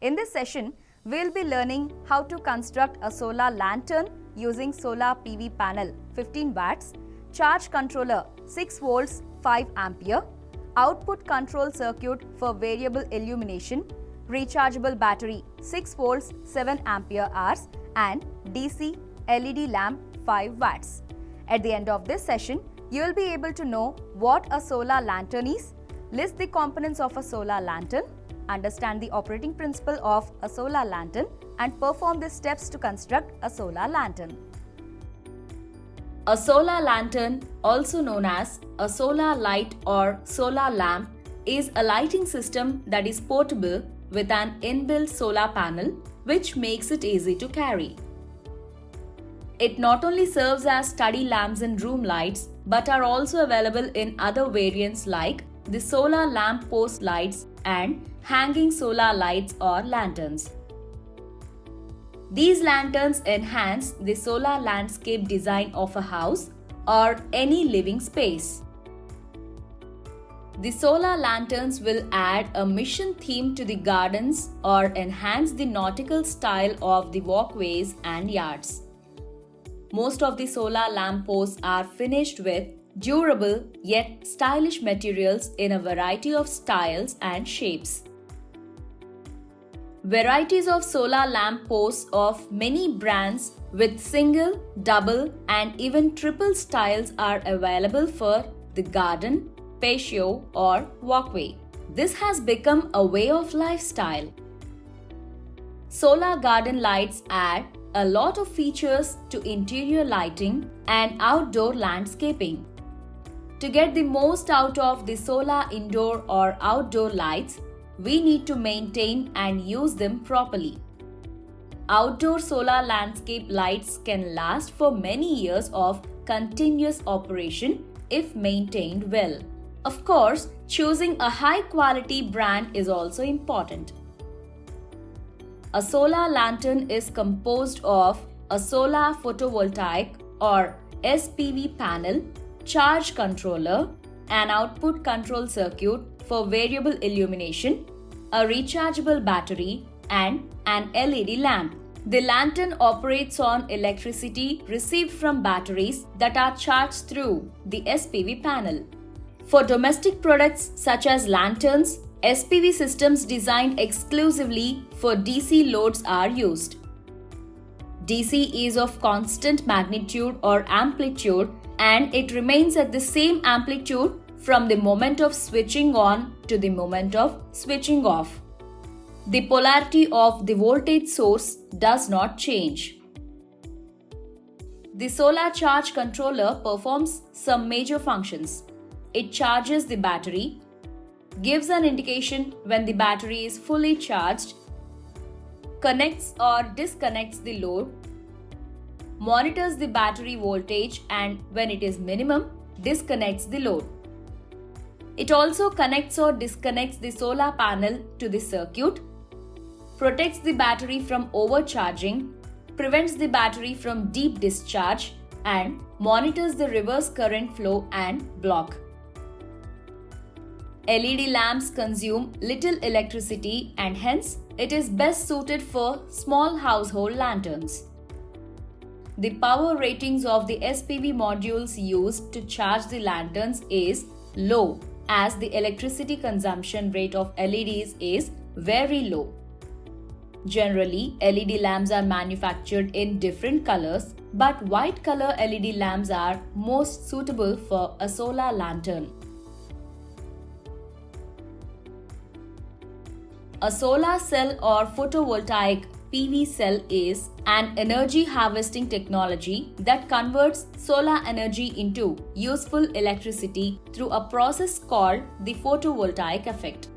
In this session, we'll be learning how to construct a solar lantern using solar PV panel 15 watts, charge controller 6 volts 5 ampere, output control circuit for variable illumination, rechargeable battery 6 volts 7 ampere hours and DC LED lamp 5 watts. At the end of this session, you will be able to know what a solar lantern is, list the components of a solar lantern, understand the operating principle of a solar lantern and perform the steps to construct a solar lantern. A solar lantern, also known as a solar light or solar lamp, is a lighting system that is portable with an inbuilt solar panel, which makes it easy to carry. It not only serves as study lamps and room lights, but are also available in other variants like the solar lamp post lights and hanging solar lights or lanterns. These lanterns enhance the solar landscape design of a house or any living space. The solar lanterns will add a mission theme to the gardens or enhance the nautical style of the walkways and yards. Most of the solar lamp posts are finished with durable yet stylish materials in a variety of styles and shapes. Varieties of solar lamp posts of many brands with single, double and even triple styles are available for the garden, patio or walkway. This has become a way of lifestyle. Solar garden lights add a lot of features to interior lighting and outdoor landscaping. To get the most out of the solar indoor or outdoor lights, we need to maintain and use them properly. Outdoor solar landscape lights can last for many years of continuous operation if maintained well. Of course, choosing a high quality brand is also important. A solar lantern is composed of a solar photovoltaic or SPV panel, charge controller, an output control circuit for variable illumination, a rechargeable battery, and an LED lamp. The lantern operates on electricity received from batteries that are charged through the SPV panel. For domestic products such as lanterns, SPV systems designed exclusively for DC loads are used. DC is of constant magnitude or amplitude and it remains at the same amplitude from the moment of switching on to the moment of switching off. The polarity of the voltage source does not change. The solar charge controller performs some major functions. It charges the battery, gives an indication when the battery is fully charged, connects or disconnects the load, monitors the battery voltage and when it is minimum, disconnects the load. It also connects or disconnects the solar panel to the circuit, protects the battery from overcharging, prevents the battery from deep discharge, and monitors the reverse current flow and block. LED lamps consume little electricity and hence it is best suited for small household lanterns. The power ratings of the SPV modules used to charge the lanterns is low as the electricity consumption rate of LEDs is very low. Generally, LED lamps are manufactured in different colors, but white color LED lamps are most suitable for a solar lantern. A solar cell or photovoltaic PV cell is an energy harvesting technology that converts solar energy into useful electricity through a process called the photovoltaic effect.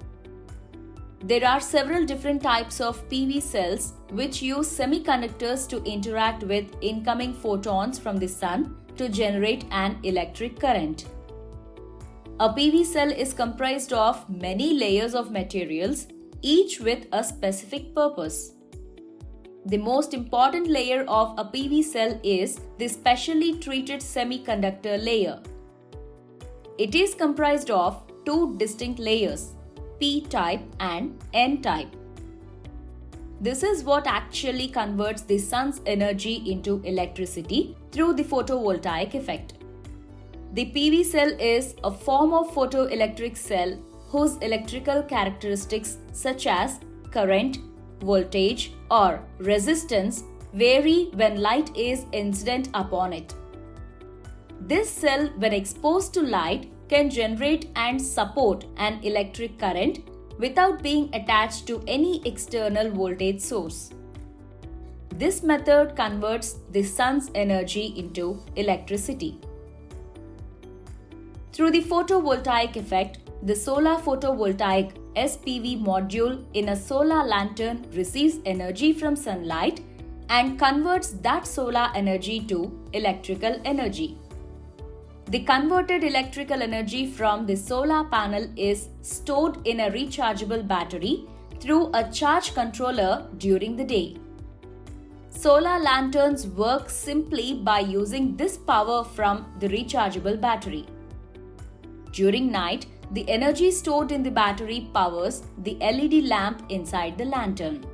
There are several different types of PV cells which use semiconductors to interact with incoming photons from the sun to generate an electric current. A PV cell is comprised of many layers of materials, each with a specific purpose. The most important layer of a PV cell is the specially treated semiconductor layer. It is comprised of two distinct layers, P-type and N-type. This is what actually converts the sun's energy into electricity through the photovoltaic effect. The PV cell is a form of photoelectric cell whose electrical characteristics such as current, voltage, or resistance vary when light is incident upon it. This cell, when exposed to light, can generate and support an electric current without being attached to any external voltage source. This method converts the sun's energy into electricity. Through the photovoltaic effect, the solar photovoltaic SPV module in a solar lantern receives energy from sunlight and converts that solar energy to electrical energy. The converted electrical energy from the solar panel is stored in a rechargeable battery through a charge controller during the day. Solar lanterns work simply by using this power from the rechargeable battery. During night, the energy stored in the battery powers the LED lamp inside the lantern.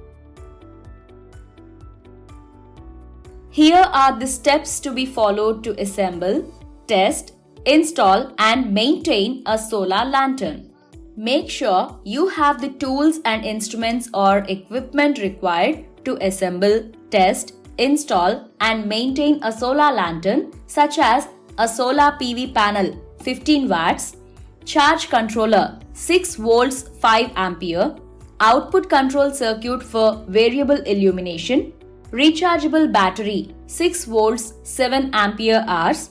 Here are the steps to be followed to assemble, test, install and maintain a solar lantern. Make sure you have the tools and instruments or equipment required to assemble, test, install and maintain a solar lantern such as a solar PV panel 15 watts, charge controller 6 volts 5 ampere, output control circuit for variable illumination, rechargeable battery 6 volts 7 ampere hours,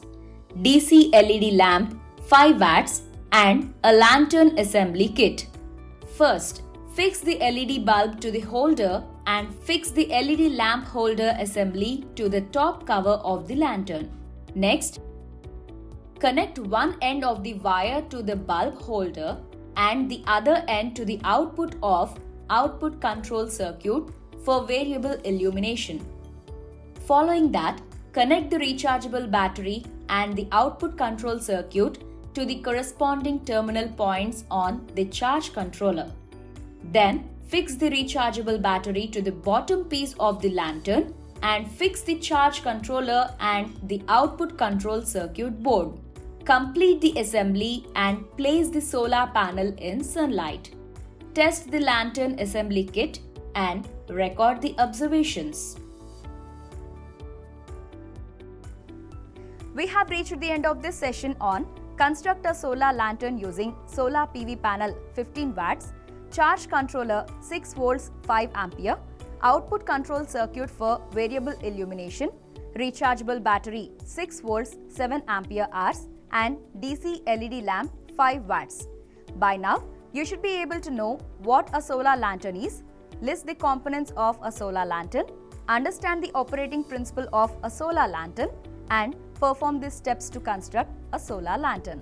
DC LED lamp 5 watts and a lantern assembly kit. First, fix the LED bulb to the holder and fix the LED lamp holder assembly to the top cover of the lantern. Next, connect one end of the wire to the bulb holder and the other end to the output of output control circuit for variable illumination. Following that, connect the rechargeable battery and the output control circuit to the corresponding terminal points on the charge controller. Then, fix the rechargeable battery to the bottom piece of the lantern and fix the charge controller and the output control circuit board. Complete the assembly and place the solar panel in sunlight. Test the lantern assembly kit and record the observations. We have reached the end of this session on construct a solar lantern using solar PV panel 15 watts, charge controller 6 volts 5 ampere, output control circuit for variable illumination, rechargeable battery 6 volts 7 ampere hours and DC LED lamp 5 watts. By now, you should be able to know what a solar lantern is, list the components of a solar lantern, understand the operating principle of a solar lantern and perform these steps to construct a solar lantern.